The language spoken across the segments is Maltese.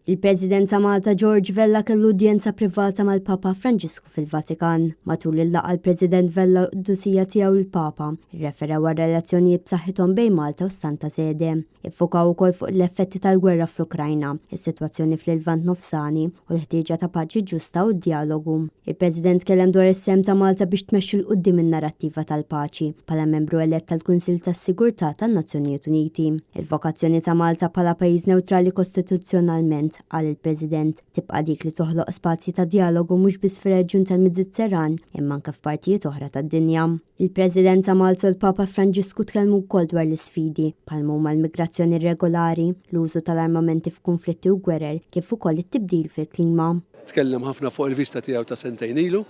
Il-President ta' Malta George Vella kellu udjenza privata mal-Papa Franġisku fil-Vatikan. Matul il-laqgħa l-President Vella d-dusija tiegħu l-Papa rreferaw għal relazzjonijiet b'saħħithom bejn Malta u s-Santa Sede. Iffokaw ukoll fuq l-effetti tal-gwerra fl-Ukrajna, is-sitwazzjoni fl-Lvant Nofsani u l-ħtieġa ta' paċi ġusta u d-dialogu. Il-President kellem dwar is-sehem ta' Malta biex tmexxi l quddiem in-narattiva tal-paċi bħala membru elett tal-Kunsill tas-Sigurtà tan-Nazzjonijiet Uniti. Il-vokazzjoni ta' Malta bħala pajjiż newtrali kostituzzjonalment għal il-President tibqa' dik li toħloq spazji ta' dialogu mhux biss fir-reġjun tal-Mediterran imma anke f'partijiet oħra tad-dinja. Il-President ta' Malta u l-Papa Franġisku tkellmu wkoll dwar l-isfidi bħal huma l-migrazzjoni irregolari, l-użu tal-armamenti f'kunflitti u gwerer kif ukoll it-tibdil fil-klima. Tkellem ħafna fuq il-vista tiegħu ta' sentejn ilu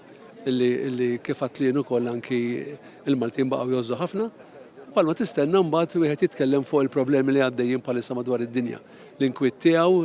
illi kif għatlien ukoll anki il-Maltin baqgħu jgħozzu ħafna. Palma tistenna mbagħad wieħed jitkellem fuq il-problemi li għaddejjin bħalissa madwar id-dinja. L-inkwiet tiegħu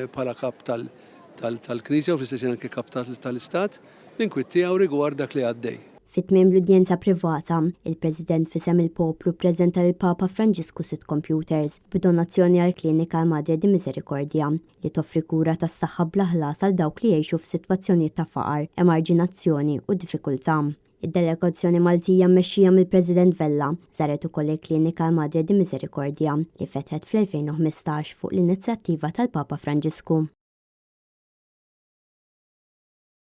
bħala kap tal-Knisja u fl-istess anke kap tal-Istat, l-inkwiet tiegħu rigward dak li għaddej. Fit-tmiem l-udjenza privata, il-President fisem il-poplu ppreżenta lill-Papa Franġisku 6 computers b'donazzjoni għall klinika Madre di Misericordia li toffri kura tas-saħħa bla ħlas għal dawk li jgħixu f'sitwazzjonijiet ta' faqar, emarġinazzjoni u diffikultà. Id-delegazzjoni Maltija mmexxija mill-President Vella żaret ukoll il-klinika Madre di Misericordia li fetħet fl-2015 fuq l-inizjattiva tal-Papa Franġisku.